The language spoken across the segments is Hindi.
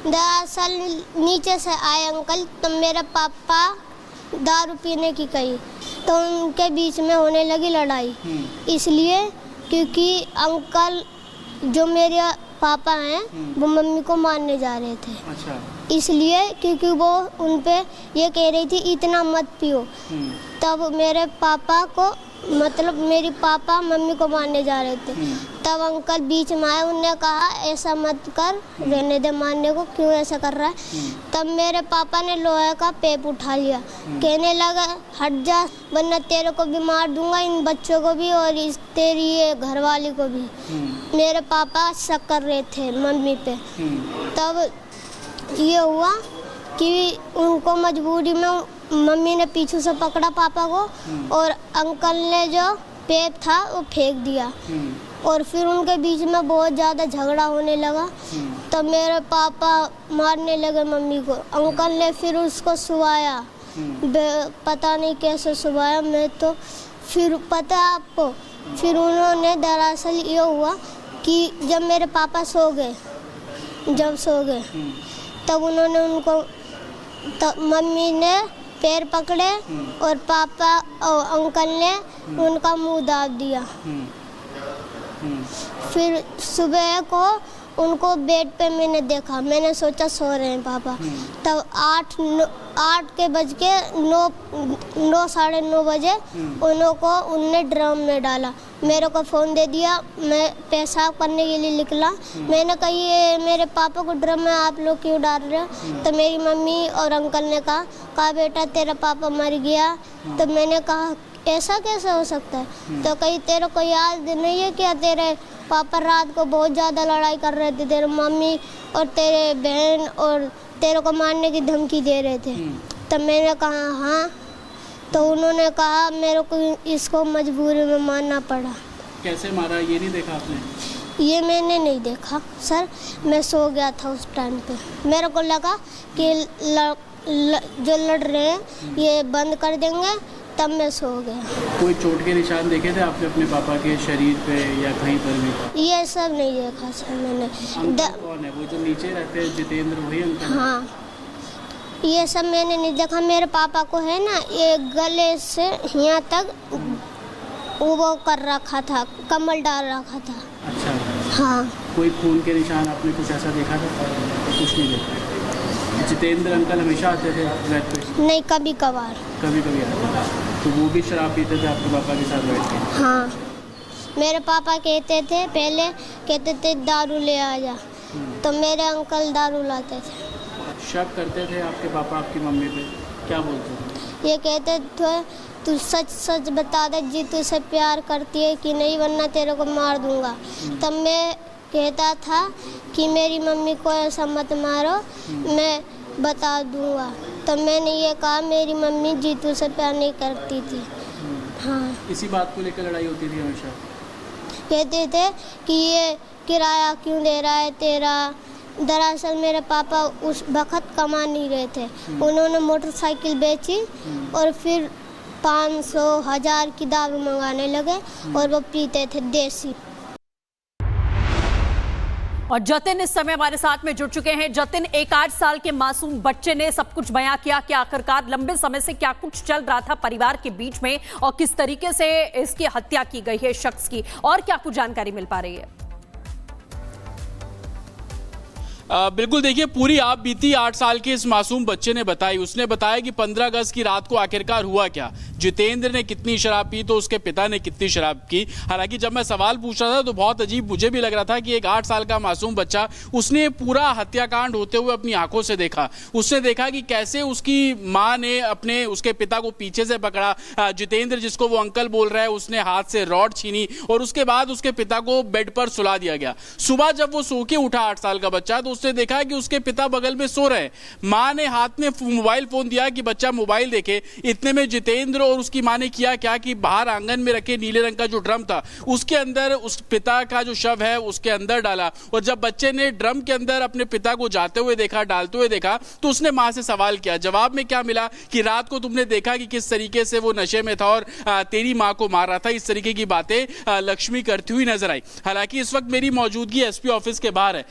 दरअसल नीचे से आए अंकल, तो मेरे पापा दारू पीने की कही, तो उनके बीच में होने लगी लड़ाई। इसलिए क्योंकि अंकल जो मेरे पापा हैं वो मम्मी को मारने जा रहे थे। अच्छा। इसलिए क्योंकि वो उन पे ये कह रही थी इतना मत पियो। तब मेरे पापा को मतलब मेरी पापा मम्मी को मारने जा रहे थे। तब अंकल बीच में आए, उन्होंने कहा ऐसा मत कर, रहने दे मारने को, क्यों ऐसा कर रहा है। तब मेरे पापा ने लोहे का पेप उठा लिया, कहने लगा हट जा वरना तेरे को भी मार दूंगा, इन बच्चों को भी और इस तेरी ये घरवाली को भी। मेरे पापा शक कर रहे थे मम्मी पे। तब ये हुआ कि उनको मजबूरी में मम्मी ने पीछे से पकड़ा पापा को और अंकल ने जो पेप था वो फेंक दिया और फिर उनके बीच में बहुत ज़्यादा झगड़ा होने लगा। तब मेरे पापा मारने लगे मम्मी को। अंकल ने फिर उसको सुलाया, पता नहीं कैसे सुलाया, मैं तो फिर पता आपको, फिर उन्होंने दरअसल ये हुआ कि जब मेरे पापा सो गए तब उन्होंने उनको मम्मी ने पैर पकड़े और पापा और अंकल ने उनका मुंह दाब दिया। फिर सुबह को उनको बेड पे मैंने देखा, मैंने सोचा सो रहे हैं पापा। तब 8 के बज के 9 साढ़े 9 बजे उनने ड्रम में डाला, मेरे को फ़ोन दे दिया। मैं पेशाब करने के लिए निकला, मैंने कहा ये मेरे पापा को ड्रम में आप लोग क्यों डाल रहे हो। तो मेरी मम्मी और अंकल ने कहा बेटा तेरा पापा मर गया। तो मैंने कहा ऐसा कैसे हो सकता है। तो कहीं तेरे को याद नहीं है क्या तेरे पापा रात को बहुत ज़्यादा लड़ाई कर रहे थे, तेरे मम्मी और तेरे बहन और तेरे को मारने की धमकी दे रहे थे। तब मैंने कहा हाँ। तो उन्होंने कहा मेरे को इसको मजबूरी में मारना पड़ा। कैसे मारा ये नहीं देखा आपने? ये मैंने नहीं देखा सर, मैं सो गया था उस टाइम पे। मेरे को लगा कि जो लड़ रहे हैं ये बंद कर देंगे, तब मैं सो गया। कोई चोट के निशान देखे थे आपने अपने पापा के शरीर पे या कहीं पर भी? ये सब नहीं देखा सर मैंने। कौन है वो जो नीचे रहते हैं, जितेंद्र, वही अंकल? हाँ, ये सब मैंने नहीं देखा। मेरे पापा को है ना ये गले से यहाँ तक वो कर रखा था, कमल डाल रखा था। अच्छा। हाँ। कोई खून के निशान आपने कुछ ऐसा देखा था? कुछ नहीं देखा। जितेंद्र अंकल हमेशा आते थे घर पे? नहीं, कभी कभार। कभी कभी आते थे। तो वो भी शराब पीते थे आपके पापा के साथ बैठ के? हाँ, मेरे पापा कहते थे, पहले कहते थे दारू ले आ जा, तो मेरे अंकल दारू लाते थे। शक करते थे आपके पापा आपकी मम्मी पे? क्या बोलते थे? ये कहते थे तू सच सच बता दे जी, तुझसे प्यार करती है कि नहीं, वरना तेरे को मार दूंगा। तब मैं कहता था कि मेरी मम्मी को ऐसा मत मारो, मैं बता दूंगा। तब मैंने ये कहा मेरी मम्मी जीतू से प्यार नहीं करती थी। हाँ। इसी बात को लेकर लड़ाई होती थी हमेशा? कहते थे कि ये किराया क्यों दे रहा है तेरा। दरअसल मेरे पापा उस वक्त कमा नहीं रहे थे, उन्होंने मोटरसाइकिल बेची और फिर 500-1000 की दारू मंगाने लगे और वो पीते थे देसी। और जतिन इस समय हमारे साथ में जुड़ चुके हैं। जतिन, एक 8 साल के मासूम बच्चे ने सब कुछ बयां किया कि आखिरकार लंबे समय से क्या कुछ चल रहा था परिवार के बीच में और किस तरीके से इसकी हत्या की गई है शख्स की, और क्या कुछ जानकारी मिल पा रही है? बिल्कुल, देखिए पूरी आप बीती 8 साल के इस मासूम बच्चे ने बताई। उसने बताया कि 15 अगस्त की रात को आखिरकार हुआ क्या, जितेंद्र ने कितनी शराब पी तो उसके पिता ने कितनी शराब की। हालांकि जब मैं सवाल पूछ रहा था तो बहुत अजीब मुझे भी लग रहा था कि एक 8 साल का मासूम बच्चा, उसने पूरा हत्याकांड होते हुए अपनी आंखों से देखा। उसने देखा कि कैसे उसकी माँ ने अपने उसके पिता को पीछे से पकड़ा, जितेंद्र जिसको वो अंकल बोल रहा है उसने हाथ से रॉड छीनी और उसके बाद उसके पिता को बेड पर सुला दिया गया। सुबह जब वो सो के उठा 8 साल का बच्चा तो उसने देखा कि उसके पिता बगल में सो रहे हैं। मां ने हाथ में मोबाइल फोन दिया कि बच्चा मोबाइल देखे। इतने में जितेंद्र और उसकी मां ने किया क्या कि बाहर आंगन में रखे नीले रंग का जो ड्रम था उसके अंदर उस पिता का जो शव है उसके अंदर डाला। और जब बच्चे ने ड्रम के अंदर अपने पिता को जाते हुए देखा, डालते हुए देखा, तो उसने मां से सवाल किया। जवाब में क्या मिला कि रात को तुमने देखा कि किस तरीके से वो नशे में था और तेरी मां को मार रहा था। इस तरीके की बातें लक्ष्मी करती हुई नजर आई। हालांकि इस वक्त मेरी मौजूदगी एसपी ऑफिस के बाहर है।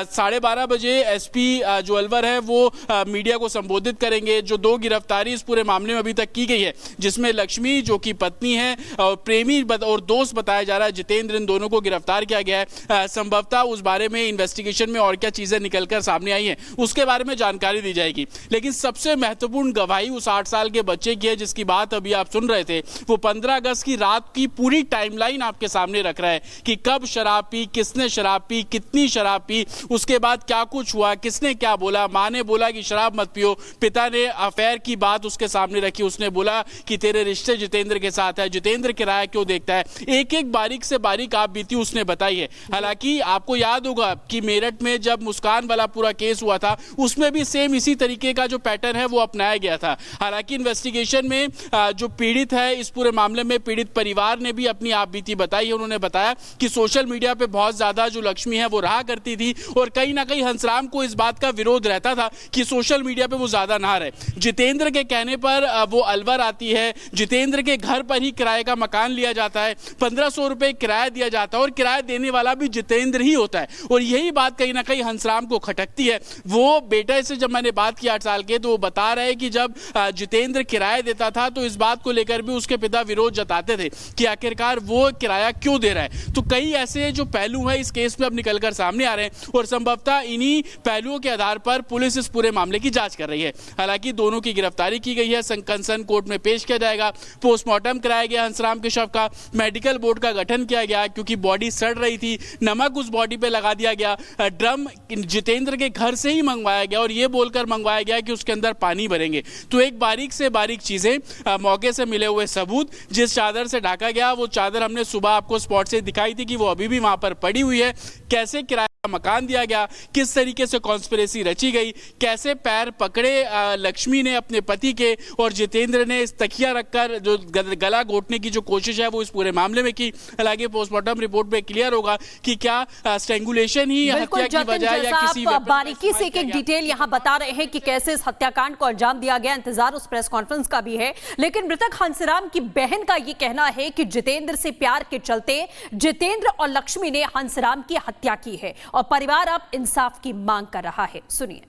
12:30 12 बजे एसपी जो अलवर है वो मीडिया को संबोधित करेंगे। जो 2 गिरफ्तारी इस पूरे मामले में अभी तक की गई है, जिसमें लक्ष्मी जो कि पत्नी है और प्रेमी और दोस्त बताया जा रहा है जितेंद्र, इन दोनों को गिरफ्तार किया गया है। संभवतः उस बारे में इन्वेस्टिगेशन में और क्या चीजें निकलकर सामने आई हैं उसके बारे में जानकारी दी जाएगी। लेकिन सबसे महत्वपूर्ण गवाही उस 8 साल के बच्चे की है जिसकी बात अभी आप सुन रहे थे। वो 15 अगस्त की रात की पूरी टाइमलाइन आपके सामने रख रहा है कि कब शराब पी, किसने शराब पी, कितनी शराब पी, उसके बाद क्या कुछ हुआ, किसने क्या बोला। मां ने बोला कि शराब मत पियो, पिता ने अफेयर की बात उसके सामने रखी, उसने बोला कि तेरे रिश्ते जितेंद्र के साथ है, जितेंद्र किराया क्यों देखता है। एक एक बारीक से बारीक आप बीती उसने बताई है। हालांकि आपको याद होगा कि मेरठ में जब मुस्कान वाला पूरा केस हुआ था उसमें भी सेम इसी तरीके का जो पैटर्न है वो अपनाया गया था। हालांकि इन्वेस्टिगेशन में जो पीड़ित है इस पूरे मामले में, पीड़ित परिवार ने भी अपनी आप बीती बताई है। उन्होंने बताया कि सोशल मीडिया पे बहुत ज्यादा जो लक्ष्मी है वो रहा करती थी और कहीं ना कहीं हंसराम को इस बात का विरोध रहता था कि सोशल मीडिया पे वो ज्यादा ना रहे। जितेंद्र के कहने पर वो अलवर आती है, जितेंद्र के घर पर ही किराए का मकान लिया जाता है, 1500 रुपए किराया दिया जाता है और किराया देने वाला भी जितेंद्र ही होता है। और यही बात कहीं ना कहीं हंसराम को खटकती है। वो बेटे से जब मैंने बात की 8 साल के, तो वो बता रहे कि जब जितेंद्र किराया देता था तो इस बात को लेकर भी उसके पिता विरोध जताते थे कि आखिरकार वो किराया क्यों दे रहा है। तो कई ऐसे जो पहलू है इस केस में अब निकलकर सामने आ रहे हैं और संभवतः इन्हीं पहलुओं के आधार पर पुलिस इस पूरे मामले की जांच कर रही है। हालांकि दोनों की गिरफ्तारी की गई है, कंसर्न कोर्ट में पेश किया जाएगा, पोस्टमार्टम कराया गया हंसराम के शव का, मेडिकल बोर्ड का गठन किया गया क्योंकि बॉडी सड़ रही थी, नमक उस बॉडी पे लगा दिया गया, ड्रम जितेंद्र के घर से ही मंगवाया गया और ये बोलकर मंगवाया गया कि उसके अंदर पानी भरेंगे। तो एक बारीक से बारीक चीजें, मौके से मिले हुए सबूत, जिस चादर से ढका गया वो चादर हमने सुबह आपको स्पॉट से दिखाई थी कि वो अभी भी वहां पर पड़ी हुई है, कैसे किराया मकान दिया गया, किस तरीके से कॉन्स्पिरेसी रची गई, कैसे पैर पकड़े लक्ष्मी ने अपने पति के और जितेंद्र ने इस तकिया रखकर जो गला घोटने की जो कोशिश है वो इस पूरे मामले में की। हालांकि पोस्टमार्टम रिपोर्ट में क्लियर होगा कि क्या स्ट्रेंगुलेशन ही हत्या की वजह या किसी बारीकी से एक डिटेल यहां बता रहे हैं कि कैसे इस हत्याकांड को अंजाम दिया गया। इंतजार उस प्रेस कॉन्फ्रेंस का भी है, लेकिन मृतक हंसराम की बहन का यह कहना है कि जितेंद्र से प्यार के चलते जितेंद्र और लक्ष्मी ने हंसराम की हत्या की है और परिवार अब इंसाफ की मांग कर रहा है। सुनिए।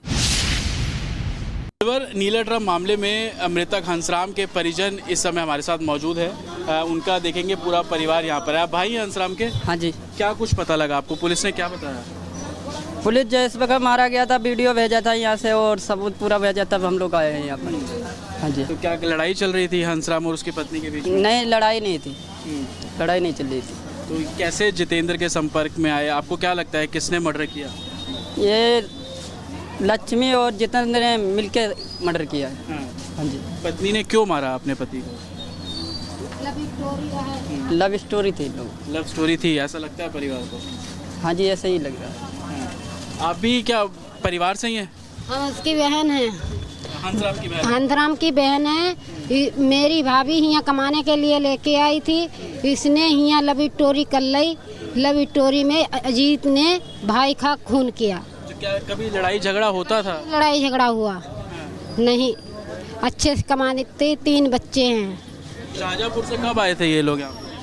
अलवर नीला ड्रम मामले में मृतक हंसराम के परिजन इस समय हमारे साथ मौजूद है। उनका देखेंगे पूरा परिवार यहाँ पर है। भाई हंसराम के? हाँ जी। क्या कुछ पता लगा आपको? पुलिस ने क्या बताया? पुलिस जिस वक्त मारा गया था वीडियो भेजा था यहाँ से और सबूत पूरा भेजा, तब हम लोग आए हैं यहाँ पर। हाँ जी। तो क्या लड़ाई चल रही थी हंसराम और उसकी पत्नी के बीच में? नहीं, लड़ाई नहीं थी, लड़ाई नहीं चल रही थी। तो कैसे जितेंद्र के संपर्क में आए? आपको क्या लगता है किसने मर्डर किया? ये लक्ष्मी और जितेंद्र ने मिलके मर्डर किया है। हाँ जी। पत्नी ने क्यों मारा अपने पति को? लव स्टोरी थी लोग। लव स्टोरी थी ऐसा लगता है परिवार को? हाँ जी, ऐसे ही लग रहा है। आप भी क्या परिवार से ही हैं? हम उसकी बहन है, हंसराम की बहन। हंसराम की बहन है। मेरी भाभी यहाँ कमाने के लिए लेके आई थी, इसने यहाँ लव स्टोरी कर ली। लव स्टोरी में अजीत ने भाई का खून किया। तो क्या कभी लड़ाई झगड़ा होता था? लड़ाई झगड़ा हुआ नहीं, अच्छे से कमाने थे, 3 बच्चे हैं। शाहजहाँपुर से कब आए थे ये लोग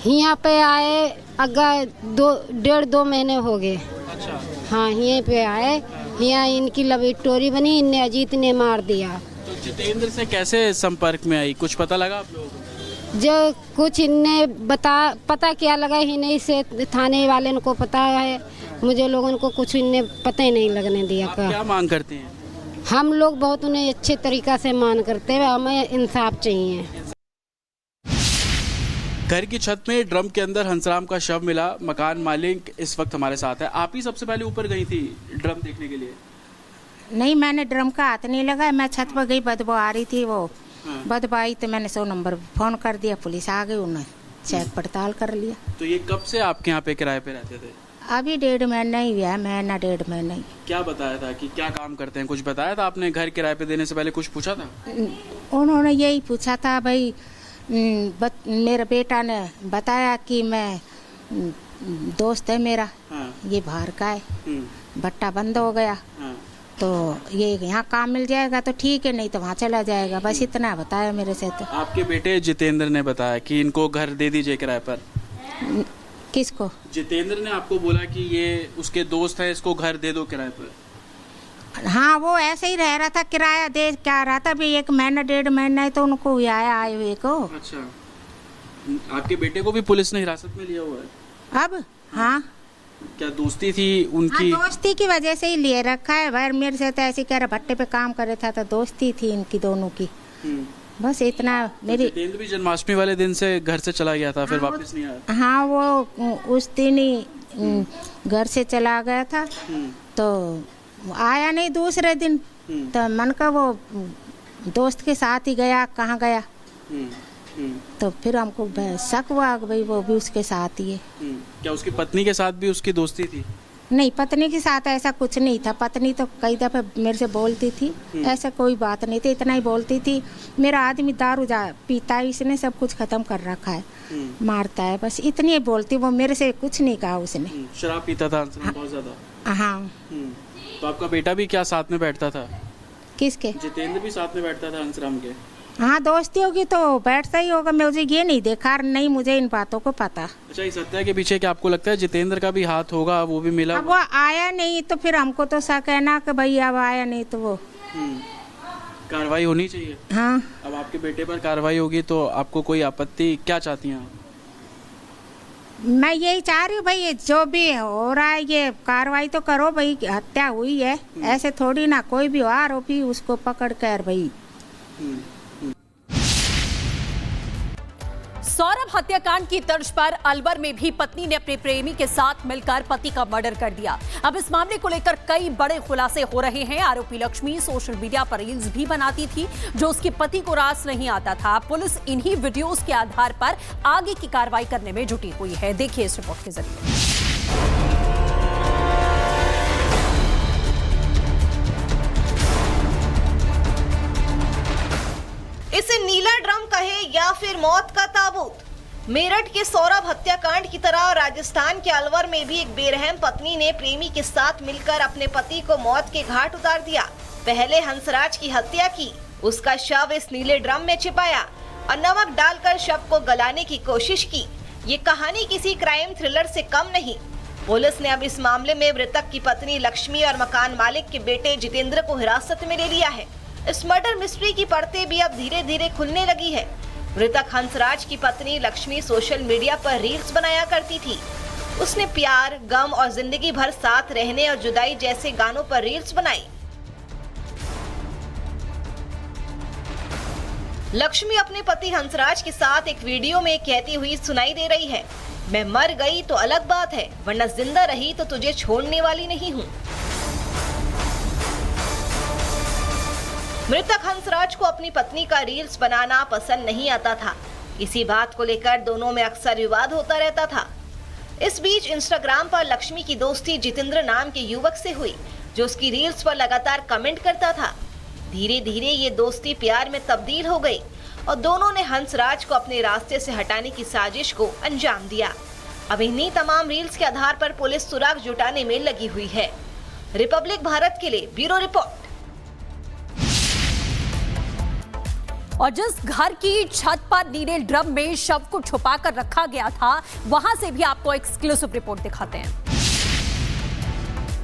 यहाँ पे आए? अगर 1.5-2 महीने हो गए। अच्छा। हाँ, यहीं पे आए, यहाँ इनकी लव स्टोरी बनी, इनने अजीत ने मार दिया। तो जितेंद्र से कैसे संपर्क में आई, कुछ पता लगा आप लोगों को? जो कुछ इनने पता क्या लगा ही नहीं, से थाने वाले को पता है, मुझे लोगों को कुछ इनने पता ही नहीं लगने दिया। आप क्या मांग करते हैं? हम लोग बहुत उन्हें अच्छे तरीका से मान करते हैं, हमें इंसाफ चाहिए। घर की छत में ड्रम के अंदर हंसराम का शव मिला। मकान मालिक इस वक्त हमारे साथ है। आप ही सबसे पहले ऊपर गई थी ड्रम देखने के लिए? नहीं, मैंने ड्रम का हाथ नहीं लगाया, मैं छत पर गई, बदबू आ रही थी। वो बदबू आई तो मैंने 100 नंबर फोन कर दिया, पुलिस आ गई, उन्होंने चेक पड़ताल कर लिया। तो ये कब से आपके यहाँ पे किराए पे रहते थे? अभी 1.5 महीना ही हुआ, महीना 1.5 महीना ही। क्या बताया था कि क्या काम करते हैं, कुछ बताया था आपने? घर किराए पे देने से पहले कुछ पूछा था? उन्होंने यही पूछा था भाई, मेरे बेटा ने बताया कि मैं दोस्त है मेरा, ये बाहर का है, भट्टा बंद हो गया, तो ये यहाँ काम मिल जाएगा तो ठीक है, नहीं तो वहाँ चला जाएगा, बस इतना बताया मेरे से। तो आपके बेटे जितेंद्र ने बताया कि इनको घर दे दीजिए किराए पर? किसको? जितेंद्र ने आपको बोला कि ये उसके दोस्त है, इसको घर दे दो किराए पर? हाँ, वो ऐसे ही रह रहा था, किराया दे क्या रहा था भी 1 महीना 1.5 महीना तो उनको आया आए हुए को। अच्छा, आपके बेटे को भी पुलिस ने हिरासत में लिया हुआ है अब? हाँ, क्या दोस्ती थी उनकी? हाँ, दोस्ती की वजह से ही लिए रखा है भाई। मेरे से तो ऐसे कह रहा भट्टे पे काम कर रहा था, तो दोस्ती थी इनकी दोनों की, बस इतना। मेरी जितेंद्र भी जन्माष्टमी वाले दिन से घर से चला गया था, फिर वापस नहीं आया। हाँ, वो उस दिन ही घर से चला गया था, तो आया नहीं दूसरे दिन। तो मन का वो दोस्त के साथ ही गया, कहाँ गया, तो फिर हमको शक हुआ कि भाई वो भी उसके साथ ही है। क्या उसकी पत्नी के साथ भी उसकी दोस्ती थी? नहीं, पत्नी के साथ ऐसा कुछ नहीं था। पत्नी तो कई दफे मेरे से बोलती थी, ऐसा कोई बात नहीं थी। इतना ही बोलती थी, मेरा आदमी दारू पीता है, इसने सब कुछ खत्म कर रखा है, मारता है, बस इतनी ही बोलती। वो मेरे से कुछ नहीं कहा उसने। शराब पीता था बहुत ज्यादा? हाँ। तो आपका बेटा भी क्या साथ में बैठता था? किसके? जितेंद्र भी साथ में बैठता था हंसराम के? हाँ, दोस्ती होगी तो बैठता ही होगा। मुझे ये नहीं देखा, नहीं मुझे इन बातों को पता। अच्छा, इस हत्या के पीछे क्या आपको लगता है जितेंद्र का भी हाथ होगा? वो भी मिला? अब वो आया नहीं तो फिर हमको तो शक है ना कि भाई अब आया नहीं तो वो कार्रवाई होनी चाहिए। हाँ, अब आपके बेटे पर कार्रवाई होगी तो आपको कोई आपत्ति? क्या चाहती हैं आप? मैं यही चाह रही हूँ भाई, ये जो भी हो रहा है ये कार्रवाई तो करो भाई। हत्या हुई है, ऐसे थोड़ी ना कोई भी हो आरोपी उसको पकड़ कर भाई। सौरभ हत्याकांड की तर्ज पर अलवर में भी पत्नी ने अपने प्रेमी के साथ मिलकर पति का मर्डर कर दिया। अब इस मामले को लेकर कई बड़े खुलासे हो रहे हैं। आरोपी लक्ष्मी सोशल मीडिया पर रील्स भी बनाती थी जो उसके पति को रास नहीं आता था। पुलिस इन्हीं वीडियोस के आधार पर आगे की कार्रवाई करने में जुटी हुई है। देखिए इस रिपोर्ट के जरिए। इसे नीला ड्रम कहे या फिर मौत का ताबूत, मेरठ के सौरभ हत्याकांड की तरह राजस्थान के अलवर में भी एक बेरहम पत्नी ने प्रेमी के साथ मिलकर अपने पति को मौत के घाट उतार दिया। पहले हंसराज की हत्या की, उसका शव इस नीले ड्रम में छिपाया और नमक डालकर शव को गलाने की कोशिश की। ये कहानी किसी क्राइम थ्रिलर से कम नहीं। पुलिस ने अब इस मामले में मृतक की पत्नी लक्ष्मी और मकान मालिक के बेटे जितेंद्र को हिरासत में ले लिया है। इस मर्डर मिस्ट्री की परतें भी अब धीरे धीरे खुलने लगी है। मृतक हंसराज की पत्नी लक्ष्मी सोशल मीडिया पर रील्स बनाया करती थी। उसने प्यार, गम और जिंदगी भर साथ रहने और जुदाई जैसे गानों पर रील्स बनाई। लक्ष्मी अपने पति हंसराज के साथ एक वीडियो में कहती हुई सुनाई दे रही है, मैं मर गई तो अलग बात है, वरना जिंदा रही तो तुझे छोड़ने वाली नहीं हूँ। मृतक हंसराज को अपनी पत्नी का रील्स बनाना पसंद नहीं आता था। इसी बात को लेकर दोनों में अक्सर विवाद होता रहता था। इस बीच इंस्टाग्राम पर लक्ष्मी की दोस्ती जितेंद्र नाम के युवक से हुई जो उसकी रील्स पर लगातार कमेंट करता था। धीरे धीरे ये दोस्ती प्यार में तब्दील हो गई और दोनों ने हंसराज को अपने रास्ते से हटाने की साजिश को अंजाम दिया। अब इन्हीं तमाम रील्स के आधार पर पुलिस सुराग जुटाने में लगी हुई है। रिपब्लिक भारत के लिए ब्यूरो रिपोर्ट। और जिस घर की छत पर नीले ड्रम में शव को छुपाकर रखा गया था, वहां से भी आपको एक्सक्लूसिव रिपोर्ट दिखाते हैं।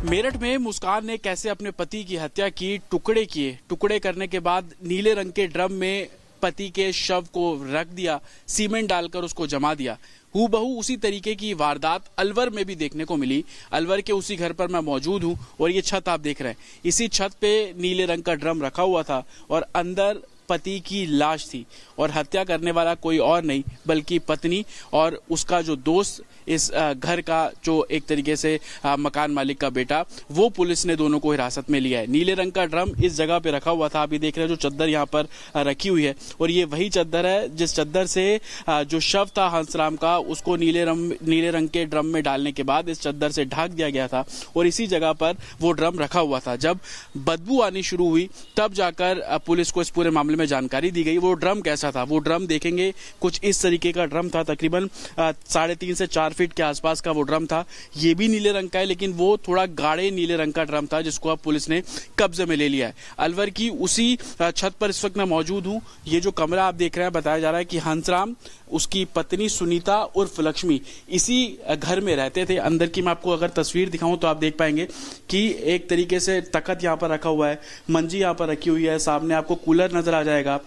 मेरठ में मुस्कान ने कैसे अपने पति की हत्या की, टुकड़े किए, टुकड़े करने के बाद नीले रंग के ड्रम में पति के शव को रख दिया, सीमेंट डालकर उसको जमा दिया। हूबहू उसी तरीके की वारदात अलवर में भी देखने को मिली। अलवर के उसी घर पर मैं मौजूद हूं और ये छत आप देख रहे हैं। इसी छत पे नीले रंग का ड्रम रखा हुआ था और अंदर पति की लाश थी और हत्या करने वाला कोई और नहीं बल्कि पत्नी और उसका जो दोस्त, इस घर का जो एक तरीके से मकान मालिक का बेटा, वो पुलिस ने दोनों को हिरासत में लिया है। नीले रंग का ड्रम इस जगह पे रखा हुआ था, आप ये देख रहे हैं जो चद्दर यहाँ पर रखी हुई है और ये वही चद्दर है जिस चद्दर से जो शव था हंसराम का उसको नीले रंग के ड्रम में डालने के बाद इस चद्दर से ढक दिया गया था और इसी जगह पर वो ड्रम रखा हुआ था। जब बदबू आनी शुरू हुई तब जाकर पुलिस को इस पूरे मामले में जानकारी दी गई। वो ड्रम कैसा था, वो ड्रम देखेंगे, कुछ इस तरीके का ड्रम था, तकरीबन 3.5 से 4 फीट के आसपास का वो ड्रम था। ये भी नीले रंग का है, लेकिन वो थोड़ा गाढ़े नीले रंग का ड्रम था, जिसको अब पुलिस ने कब्जे में ले लिया है। अलवर की उसी छत पर इस वक्त मैं मौजूद हूँ। ये जो कमरा आप देख रहे हैं, बताया जा रहा है कि हंसराम, उसकी पत्नी सुनीता उर्फ लक्ष्मी इसी घर में रहते थे। अंदर की मैं आपको अगर तस्वीर दिखाऊं तो आप देख पाएंगे कि एक तरीके से तख्त यहाँ पर रखा हुआ है, मंजी यहाँ पर रखी हुई है, सामने आपको कूलर नजर आ जाएगा,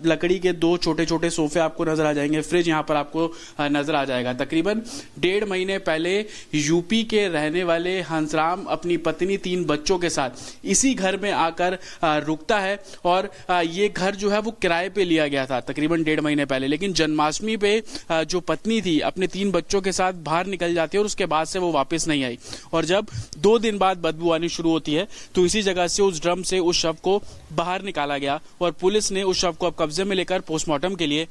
लकड़ी के 2 छोटे छोटे सोफे आपको नजर आ जाएंगे, फ्रिज यहाँ पर आपको नजर आ जाएगा। तकरीबन 1.5 महीने पहले यूपी के रहने वाले हंसराम अपनी पत्नी 3 बच्चों के साथ इसी घर में आकर रुकता है और ये घर जो है वो किराए पे लिया गया था तकरीबन 1.5 महीने पहले। लेकिन जन्माष्टमी पे जो पत्नी थी अपने 3 बच्चों के साथ बाहर निकल जाती है और उसके बाद से वो वापस नहीं आई, और जब 2 दिन बाद बदबू आनी शुरू होती है तो इसी जगह से उस ड्रम से उस शव को बाहर निकाला गया और पुलिस ने उस शव को अब कब्जे में लेकर पोस्टमार्टम के लिए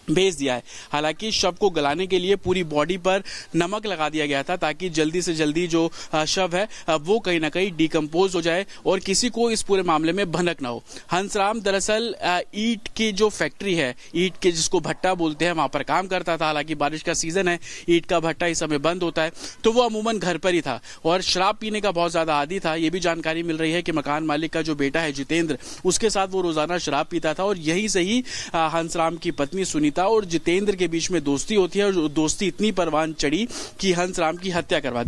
भेज दिया है। हालांकि शव को गलाने के लिए पूरी बॉडी पर नमक लगा दिया गया था ताकि जल्दी से जल्दी जो शव है वो कहीं ना कहीं डिकम्पोज हो जाए और किसी को इस पूरे मामले में भनक ना हो। हंसराम दरअसल ईंट की जो फैक्ट्री है, ईंट के जिसको भट्टा बोलते हैं, वहां पर काम करता था। हालांकि बारिश का सीजन है, ईंट का भट्टा इस समय बंद होता है, तो वो अमूमन घर पर ही था और शराब पीने का बहुत ज्यादा आदी था। ये भी जानकारी मिल रही है कि मकान मालिक का जो बेटा है जितेंद्र, उसके साथ वो रोजाना शराब पीता था और यहीं से ही हंसराम की पत्नी सुनीता और जितेंद्र के बीच में दोस्ती होती है और दोस्ती इतनी परवान चढ़ी कि हंसराम की हत्या करवा दी।